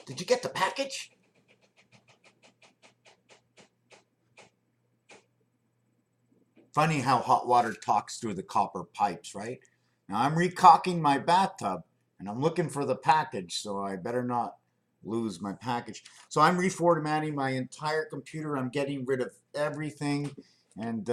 Did you get the package? Funny how hot water talks through the copper pipes, right? Now I'm recocking my bathtub and I'm looking for the package, so I better not lose my package. So I'm reformatting my entire computer. I'm getting rid of everything. And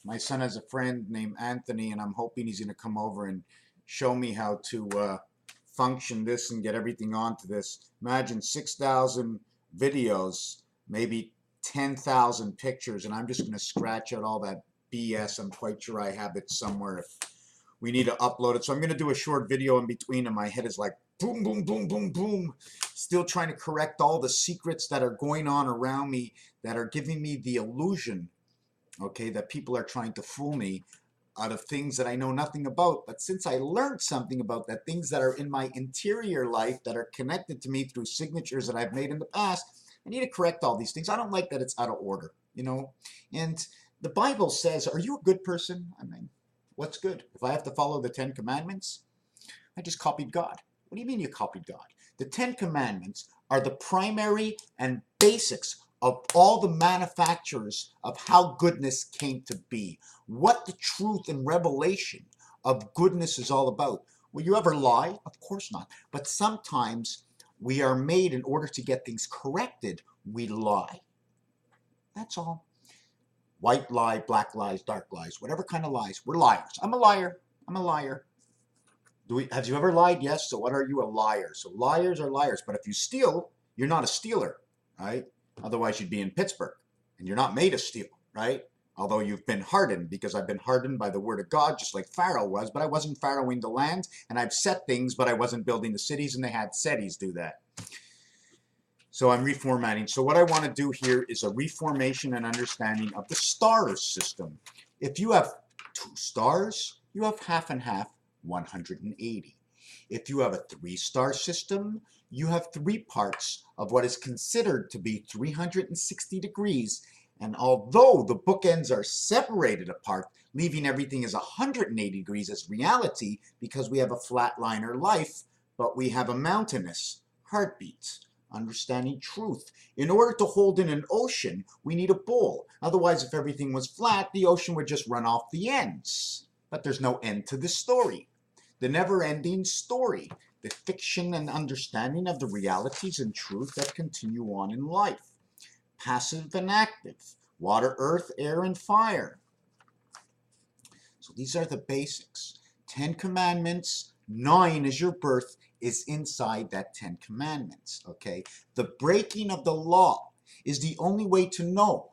my son has a friend named Anthony, and I'm hoping he's going to come over and show me how to function this and get everything onto this. Imagine 6,000 videos, maybe 10,000 pictures, and I'm just going to scratch out all that BS. I'm quite sure I have it somewhere if we need to upload it. So I'm going to do a short video in between, and my head is like boom, boom, boom, boom, boom. Still trying to correct all the secrets that are going on around me that are giving me the illusion, okay, that people are trying to fool me out of things that I know nothing about. But since I learned something about that, things that are in my interior life that are connected to me through signatures that I've made in the past, I need to correct all these things. I don't like that it's out of order, you know? And the Bible says, are you a good person? I mean, what's good? If I have to follow the 10 Commandments, I just copied God. What do you mean you copied God? The 10 Commandments are the primary and basics of all the manufacturers of how goodness came to be. What the truth and revelation of goodness is all about. Will you ever lie? Of course not. But sometimes we are made, in order to get things corrected, we lie. That's all. White lie, black lies, dark lies, whatever kind of lies. We're liars. I'm a liar. I'm a liar. Have you ever lied? Yes. So what are you? A liar. So liars are liars. But if you steal, you're not a stealer, right? Otherwise, you'd be in Pittsburgh, and you're not made to steal, right? Although you've been hardened, because I've been hardened by the word of God, just like Pharaoh was. But I wasn't pharaohing the land, and I've set things, but I wasn't building the cities, and they had cities do that. So I'm reformatting. So what I want to do here is a reformation and understanding of the star system. If you have 2 stars, you have half and half, 180. If you have a 3-star system, you have 3 parts of what is considered to be 360 degrees. And although the bookends are separated apart, leaving everything as 180 degrees as reality, because we have a flatliner life, but we have a mountainous heartbeat. Understanding truth. In order to hold in an ocean, we need a bowl. Otherwise, if everything was flat, the ocean would just run off the ends. But there's no end to the story. The never-ending story. The fiction and understanding of the realities and truth that continue on in life. Passive and active. Water, earth, air, and fire. So these are the basics. 10 commandments, 9 is your birth, is inside that 10 commandments, okay? The breaking of the law is the only way to know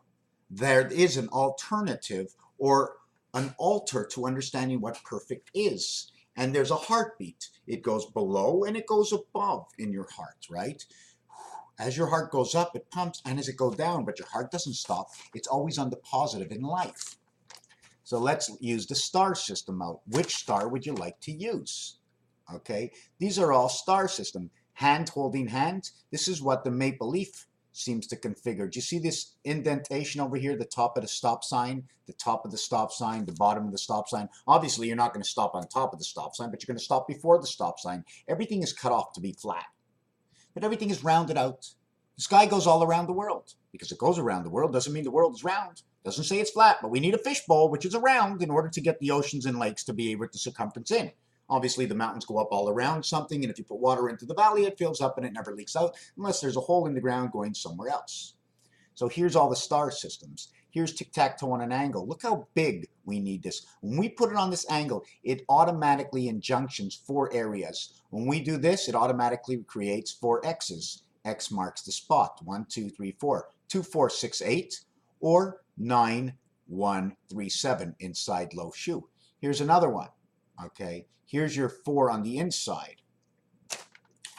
there is an alternative or an altar to understanding what perfect is. And there's a heartbeat. It goes below and it goes above in your heart, right? As your heart goes up, it pumps, and as it goes down, but your heart doesn't stop. It's always on the positive in life. So let's use the star system out. Which star would you like to use? Okay, these are all star system. Hand holding hand. This is what the maple leaf seems to configure. Do you see this indentation over here, the top of the stop sign, the top of the stop sign, the bottom of the stop sign? Obviously, you're not going to stop on top of the stop sign, but you're going to stop before the stop sign. Everything is cut off to be flat, but everything is rounded out. The sky goes all around the world. Because it goes around the world doesn't mean the world is round. Doesn't say it's flat, but we need a fishbowl, which is around, in order to get the oceans and lakes to be able to circumference in. Obviously, the mountains go up all around something, and if you put water into the valley, it fills up and it never leaks out, unless there's a hole in the ground going somewhere else. So here's all the star systems. Here's tic-tac-toe on an angle. Look how big we need this. When we put it on this angle, it automatically injunctions 4 areas. When we do this, it automatically creates 4 X's. X marks the spot. 1, 2, 3, 4. 2, 4, 6, 8, or 9, 1, 3, 7 inside LOSHU. Here's another one. Okay, here's your 4 on the inside.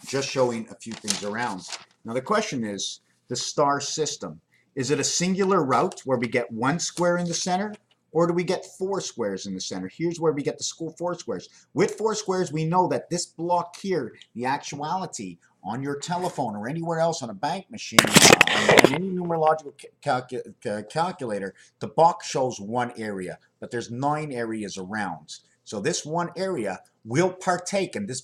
Just showing a few things around. Now the question is, the star system. Is it a singular route where we get 1 square in the center? Or do we get 4 squares in the center? Here's where we get the 4 squares. With 4 squares, we know that this block here, the actuality on your telephone or anywhere else on a bank machine, on any numerological calculator, the box shows 1 area, but there's 9 areas around. So this 1 area will partake in this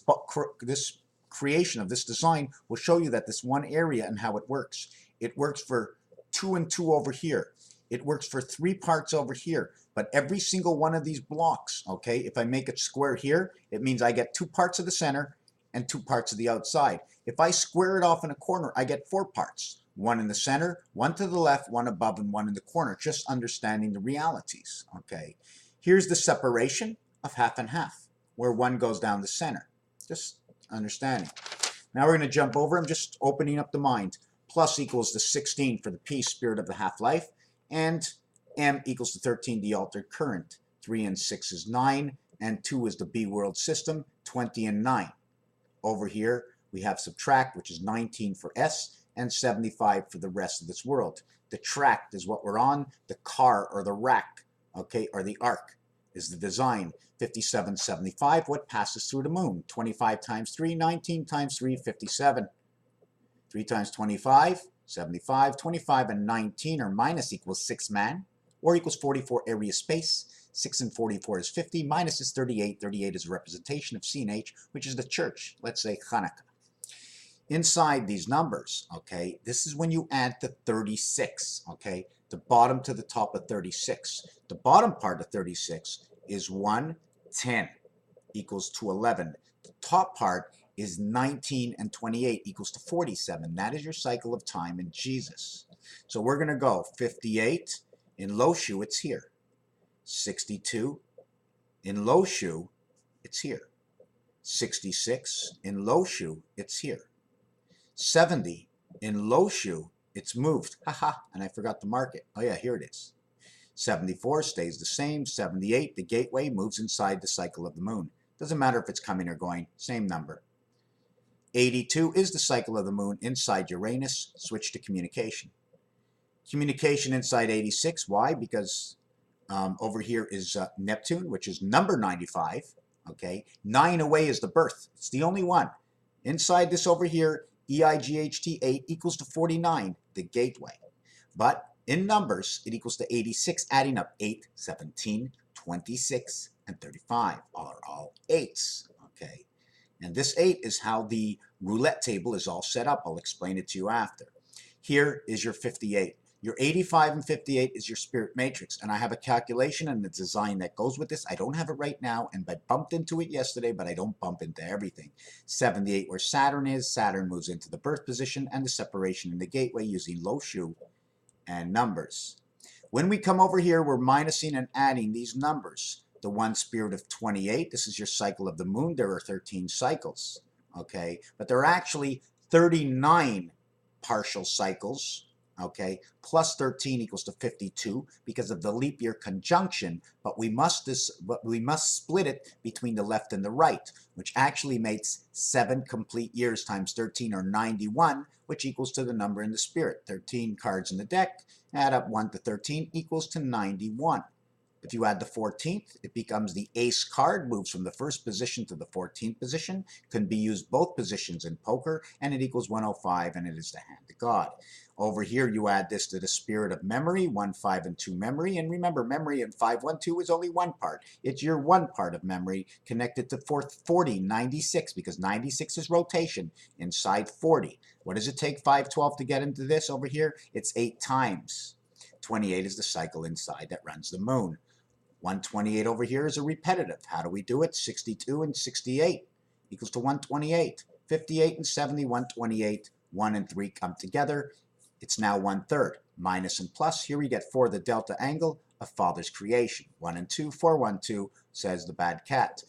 creation of this design will show you that this one area and how it works. It works for 2 and 2 over here. It works for 3 parts over here. But every single one of these blocks, okay, if I make a square here, it means I get 2 parts of the center and 2 parts of the outside. If I square it off in a corner, I get 4 parts. 1 in the center, 1 to the left, 1 above, and 1 in the corner. Just understanding the realities, okay. Here's the separation of half and half, where 1 goes down the center. Just understanding. Now we're going to jump over. I'm just opening up the mind. Plus equals the 16 for the peace, spirit of the half-life, and M equals to 13, the altered current. 3 and 6 is 9, and 2 is the B world system, 20 and 9. Over here, we have subtract, which is 19 for S, and 75 for the rest of this world. The tract is what we're on. The car or the rack, okay, or the arc is the design. 5775, what passes through the moon? 25 times 3, 19 times 3, 57. 3 times 25, 75. 25 and 19 or minus equals 6 man, or equals 44 area space. 6 and 44 is 50, minus is 38. 38 is a representation of CNH, which is the church, let's say Hanukkah. Inside these numbers, okay, this is when you add to 36, okay, the bottom to the top of 36. The bottom part of 36 is 1, 10 equals to 11. The top part is 19 and 28 equals to 47. That is your cycle of time in Jesus. So we're going to go 58 in LOSHU, it's here. 62 in LOSHU, it's here. 66 in LOSHU, it's here. 70 in LOSHU, it's moved. Haha, and I forgot to mark it. Oh yeah, here it is. 74 stays the same. 78, the gateway, moves inside the cycle of the moon. Doesn't matter if it's coming or going, same number. 82 is the cycle of the moon inside Uranus. Switch to communication. Communication inside 86. Why? Because over here is Neptune, which is number 95. Okay, 9 away is the birth. It's the only one. Inside this over here, EIGHT 8 equals to 49, the gateway. But in numbers, it equals to 86, adding up 8, 17, 26, and 35 are all 8s. Okay, and this 8 is how the roulette table is all set up. I'll explain it to you after. Here is your 58. Your 85 and 58 is your spirit matrix, and I have a calculation and the design that goes with this. I don't have it right now, and I bumped into it yesterday, but I don't bump into everything. 78 where Saturn is. Saturn moves into the birth position and the separation in the gateway using LOSHU and numbers. When we come over here, we're minusing and adding these numbers. The one spirit of 28, this is your cycle of the moon. There are 13 cycles, okay? But there are actually 39 partial cycles. Okay, plus 13 equals to 52 because of the leap year conjunction, but we must split it between the left and the right, which actually makes 7 complete years times 13 or 91, which equals to the number in the spirit. 13 cards in the deck, add up 1 to 13 equals to 91. If you add the 14th, it becomes the ace card, moves from the first position to the 14th position, can be used both positions in poker, and it equals 105, and it is the hand of God. Over here, you add this to the spirit of memory, 1, 5, and 2 memory, and remember, memory in 5, 1, 2 is only one part. It's your one part of memory connected to 40, 96, because 96 is rotation inside 40. What does it take 512 to get into this over here? It's 8 times. 28 is the cycle inside that runs the moon. 128 over here is a repetitive. How do we do it? 62 and 68 equals to 128. 58 and 70, 128. 1 and 3 come together. It's now 1/3. Minus and plus. Here we get 4, the delta angle of Father's creation. 1 and 2, 4, 1, 2, says the bad cat.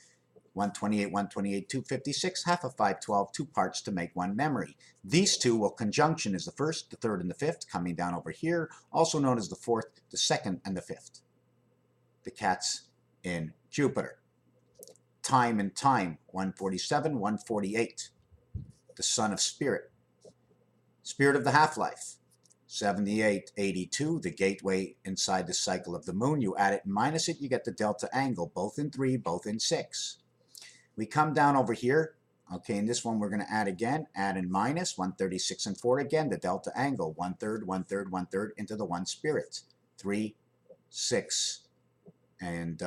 128, 128, 256, half of 512, 2 parts to make one memory. These two will conjunction is the first, the third, and the fifth, coming down over here, also known as the fourth, the second, and the fifth. The cat's in Jupiter. Time and time, 147, 148. The son of spirit. Spirit of the half-life. 78, 82, the gateway inside the cycle of the moon. You add it and minus it, you get the delta angle, both in 3, both in 6. We come down over here. Okay, in this one we're going to add again, add and minus, 136 and 4 again, the delta angle, 1/3, 1/3, 1/3 into the one spirit. 3, 6, and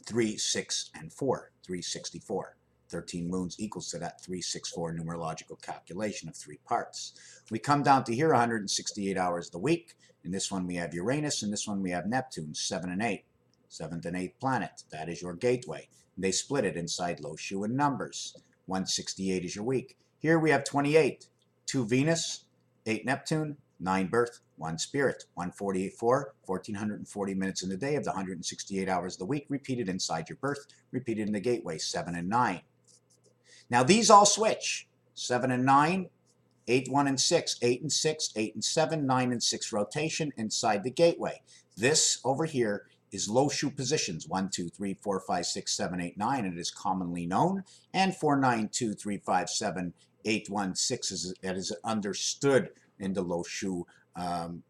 3, 6, and 4, 364. 13 moons equals to that 364 numerological calculation of 3 parts. We come down to here, 168 hours of the week. In this one we have Uranus, in this one we have Neptune, 7 and 8. 7th and 8th planet. That is your gateway. They split it inside LOSHU in numbers. 168 is your week. Here we have 28. 2 Venus, 8 Neptune, 9 birth, 1 spirit. 148, 1440 minutes in the day of the 168 hours of the week, repeated inside your birth, repeated in the gateway, 7 and 9. Now these all switch. 7 and 9, 8, 1 and 6, 8 and 6, 8 and 7, 9 and 6 rotation inside the gateway. This over here is LOSHU positions, 1, 2, 3, 4, 5, 6, 7, 8, 9, and it is commonly known, and 4, 9, 2, 3, 5, 7, 8, 1, 6 is understood in the LOSHU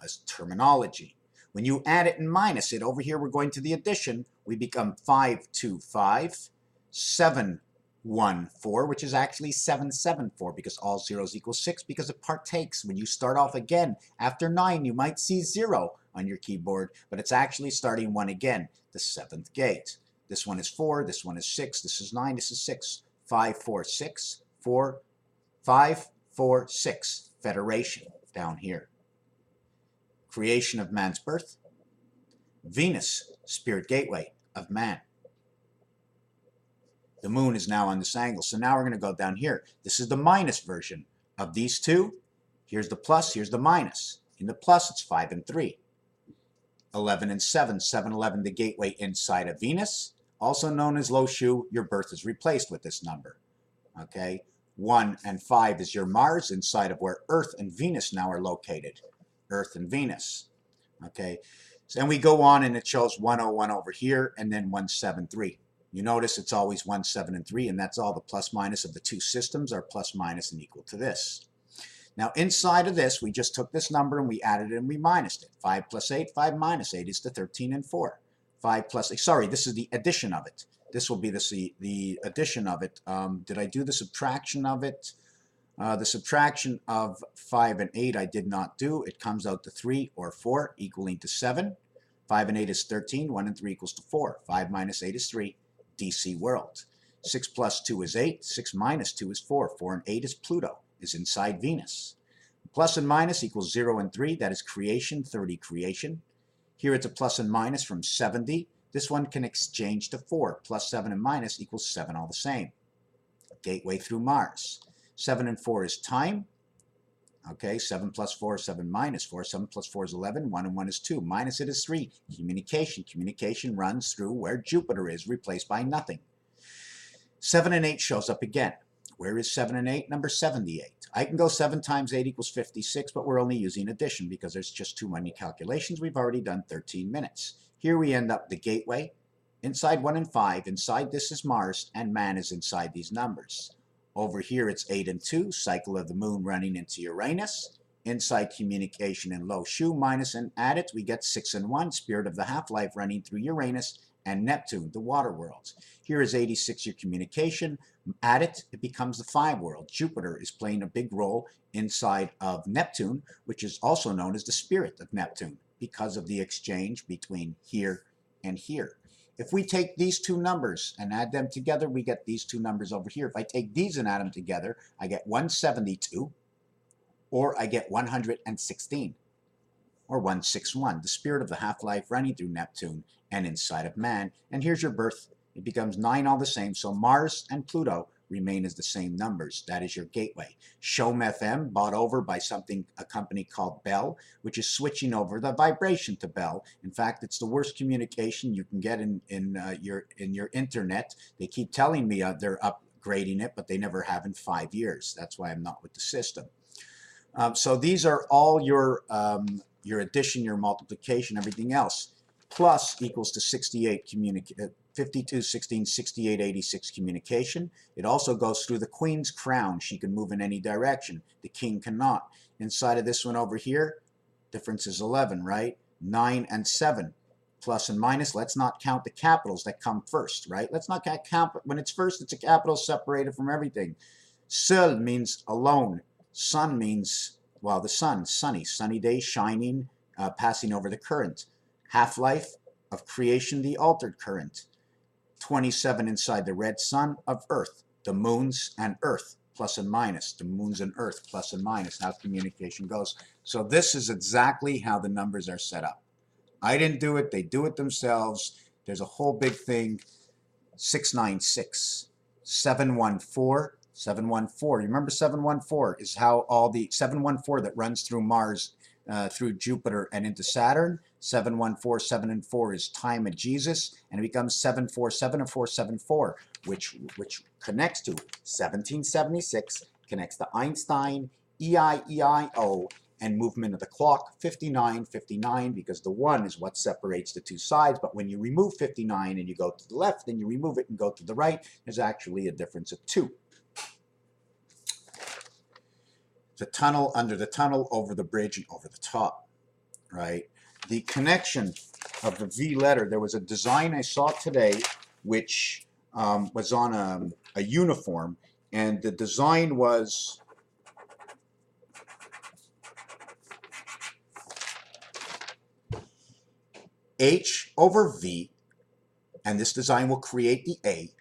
as terminology. When you add it and minus it, over here we're going to the addition, we become 5, 2, 5, 7, 1, 4, which is actually 7, 7, 4, because all zeros equal 6, because it partakes. When you start off again, after 9, you might see 0 on your keyboard, but it's actually starting 1 again, the 7th gate. This one is 4, this one is 6, this is 9, this is 6. 5, 4, 6, 4, 5, 4, 6. Federation down here. Creation of man's birth. Venus, spirit gateway of man. The moon is now on this angle. So now we're going to go down here. This is the minus version of these two. Here's the plus, here's the minus. In the plus, it's 5 and 3. 11 and 7. 7, 11, the gateway inside of Venus. Also known as LOSHU, your birth is replaced with this number. Okay? 1 and 5 is your Mars, inside of where Earth and Venus now are located. Earth and Venus. Okay? So, and we go on and it shows 101 over here and then 173. You notice it's always 1, 7, and 3, and that's all. The plus minus of the two systems are plus minus and equal to this. Now inside of this, we just took this number and we added it and we minused it. 5 plus 8, 5 minus 8 is to 13 and 4. 5 plus 8, sorry, this is the addition of it. This will be the addition of it. Did I do the subtraction of it? The subtraction of 5 and 8 I did not do. It comes out to 3 or 4 equaling to 7. 5 and 8 is 13. 1 and 3 equals to 4. 5 minus 8 is 3. DC world. 6 plus 2 is 8. 6 minus 2 is 4. 4 and 8 is Pluto, is inside Venus. Plus and minus equals 0 and 3. That is creation, 30 creation. Here it's a plus and minus from 70. This one can exchange to 4. Plus 7 and minus equals 7 all the same. Gateway through Mars. 7 and 4 is time. Okay, 7 plus 4 is 7 minus 4. 7 plus 4 is 11. 1 and 1 is 2. Minus it is 3. Communication. Communication runs through where Jupiter is, replaced by nothing. 7 and 8 shows up again. Where is 7 and 8? Number 78. I can go 7 times 8 equals 56, but we're only using addition because there's just too many calculations. We've already done 13 minutes. Here we end up the gateway. Inside 1 and 5, inside this is Mars, and man is inside these numbers. Over here it's 8 and 2, cycle of the moon running into Uranus. Inside communication and LOSHU, minus and add it, we get 6 and 1, spirit of the half-life running through Uranus and Neptune, the water worlds. Here is 86, your communication. Add it, it becomes the 5 world. Jupiter is playing a big role inside of Neptune, which is also known as the spirit of Neptune, because of the exchange between here and here. If we take these two numbers and add them together, we get these two numbers over here. If I take these and add them together, I get 172, or I get 116, or 161. The spirit of the half-life running through Neptune and inside of man. And here's your birth. It becomes 9 all the same. So Mars and Pluto remain as the same numbers. That is your gateway. Shom FM, bought over by a company called Bell, which is switching over the vibration to Bell. In fact, it's the worst communication you can get in your internet. They keep telling me they're upgrading it, but they never have in 5 years. That's why I'm not with the system. So these are all your addition, your multiplication, everything else. Plus equals to 68 52, 16, 68, 86 communication. It also goes through the queen's crown. She can move in any direction. The king cannot. Inside of this one over here, difference is 11, right? 9 and 7. Plus and minus. Let's not count the capitals that come first, right? Let's not count. When it's first, it's a capital separated from everything. Seul means alone. Sun means, well, the sun, sunny day, shining, passing over the current. Half-life of creation, the altered current. 27 inside the red sun of Earth. the moons and Earth, plus and minus, the moons and Earth, plus and minus, how communication goes. So this is exactly how the numbers are set up. I didn't do it, they do it themselves. There's a whole big thing, 696, 714, 714. You remember 714 is how all the 714 that runs through Mars, through Jupiter and into Saturn. 714, 7 and 4 is time of Jesus, and it becomes 747 and 474, which connects to 1776, connects to Einstein, EIEIO, and movement of the clock, 59, 59, because the 1 is what separates the two sides. But when you remove 59 and you go to the left, then you remove it and go to the right, there's actually a difference of 2. The tunnel, under the tunnel, over the bridge, and over the top, right? The connection of the V letter, there was a design I saw today which was on a uniform, and the design was H over V, and this design will create the A,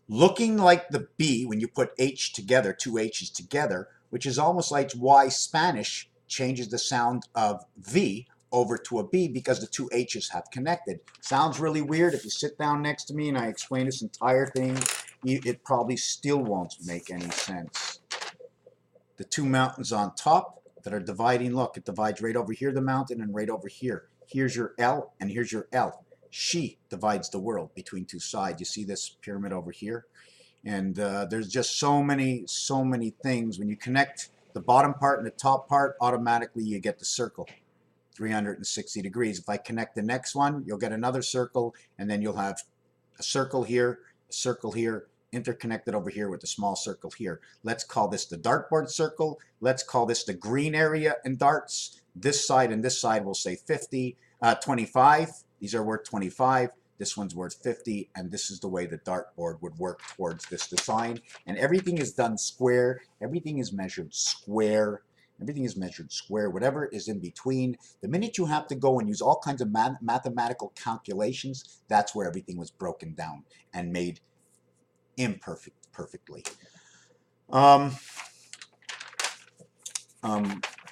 looking like the B when you put H together, two H's together, which is almost like why Spanish changes the sound of V over to a B, because the two H's have connected. Sounds really weird. If you sit down next to me and I explain this entire thing, it probably still won't make any sense. The two mountains on top that are dividing, look, it divides right over here, the mountain, and right over here. Here's your L, and here's your L. She divides the world between two sides. You see this pyramid over here? And there's just so many things. When you connect the bottom part and the top part, automatically you get the circle, 360 degrees. If I connect the next one, you'll get another circle, and then you'll have a circle here, interconnected over here with a small circle here. Let's call this the dartboard circle. Let's call this the green area in darts. This side and this side will say 50, 25. These are worth 25. This one's worth 50, and this is the way the dartboard would work towards this design. And everything is done square. Everything is measured square. Everything is measured square. Whatever is in between, the minute you have to go and use all kinds of mathematical calculations, that's where everything was broken down and made perfectly.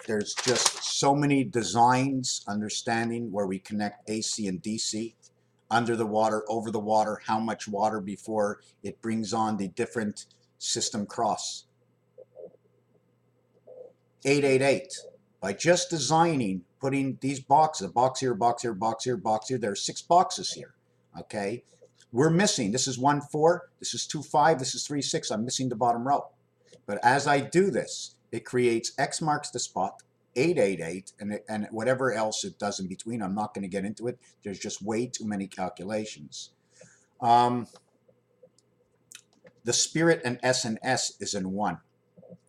There's just so many designs, understanding where we connect AC and DC, under the water, over the water, how much water before it brings on the different system cross. 888, by just designing, putting these boxes, a box here, box here, box here, box here, there are 6 boxes here, okay? We're missing, this is 1, 4, this is 2, 5, this is 3, 6, I'm missing the bottom row. But as I do this, it creates X marks the spot, 888, and whatever else it does in between. I'm not going to get into it. There's just way too many calculations. The spirit and S is in 1.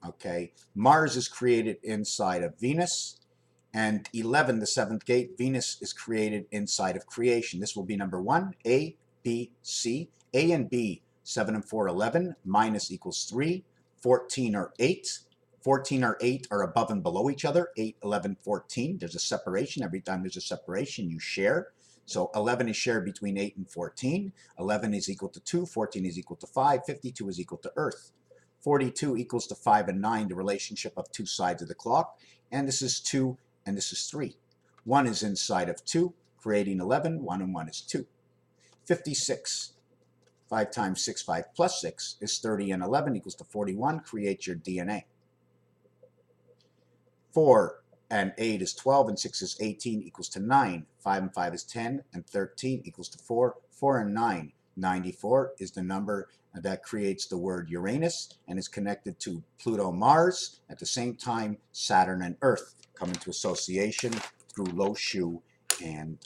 Okay, Mars is created inside of Venus, and 11, the 7th gate, Venus is created inside of creation. This will be number 1, A, B, C. A and B, 7 and 4, 11, minus equals 3. 14 or 8. 14 or 8 are above and below each other. 8, 11, 14. There's a separation. Every time there's a separation, you share. So 11 is shared between 8 and 14. 11 is equal to 2. 14 is equal to 5. 52 is equal to Earth. 42 equals to 5 and 9, the relationship of two sides of the clock. And this is 2 and this is 3. 1 is inside of 2, creating 11. 1 and 1 is 2. 56. 5 times 6, 5 plus 6 is 30, and 11 equals to 41. Create your DNA. 4 and 8 is 12, and 6 is 18, equals to 9. 5 and 5 is 10, and 13 equals to 4. 4 and 9, 94 is the number that creates the word Uranus and is connected to Pluto, Mars. At the same time, Saturn and Earth come into association through LOSHU and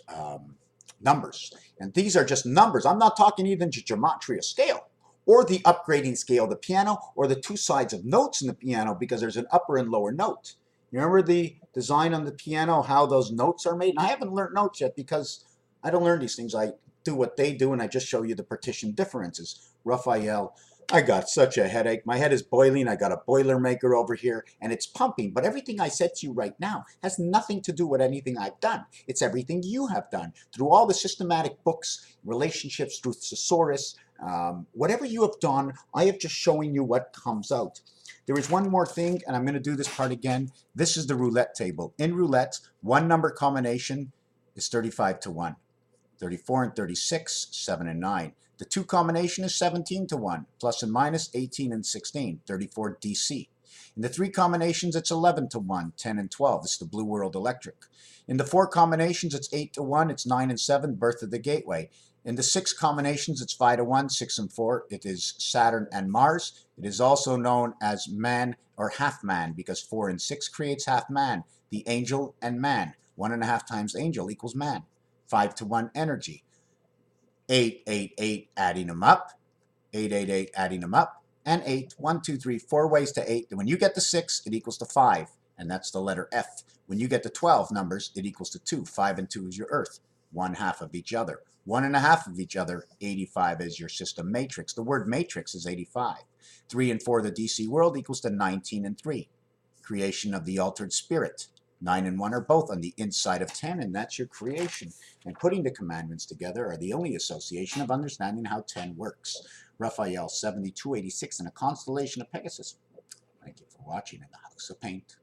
numbers. And these are just numbers. I'm not talking even gematria scale or the upgrading scale of the piano or the two sides of notes in the piano, because there's an upper and lower note. You remember the design on the piano, how those notes are made? And I haven't learned notes yet because I don't learn these things. I do what they do, and I just show you the partition differences. Raphael, I got such a headache. My head is boiling. I got a Boilermaker over here, and it's pumping. But everything I said to you right now has nothing to do with anything I've done. It's everything you have done through all the systematic books, relationships through thesaurus, Whatever you have done, I have just showing you what comes out. There is one more thing, and I'm going to do this part again. This is the roulette table. In roulette, one number combination is 35 to 1. 34 and 36, 7 and 9. The 2 combination is 17 to 1, plus and minus 18 and 16, 34 DC. In the 3 combinations, it's 11 to 1, 10 and 12. It's the Blue World Electric. In the 4 combinations, it's 8 to 1, it's 9 and 7, Birth of the Gateway. In the 6 combinations, it's 5 to 1, 6 and 4. It is Saturn and Mars. It is also known as man or half man because 4 and 6 creates half man. The angel and man. 1.5 times angel equals man. 5 to 1 energy. 8, 8, 8, adding them up. 8, 8, 8, adding them up. And 8, 1, 2, 3, 4 ways to 8. And when you get to 6, it equals to 5. And that's the letter F. When you get to 12 numbers, it equals to 2. 5 and 2 is your Earth. 1/2 of each other. 1.5 of each other. 85 is your system matrix. The word matrix is 85. 3 and 4, the DC world, equals to 19 and 3. Creation of the altered spirit. 9 and 1 are both on the inside of 10, and that's your creation. And putting the commandments together are the only association of understanding how 10 works. Raphael 7286 in a constellation of Pegasus. Thank you for watching in the House of Paint.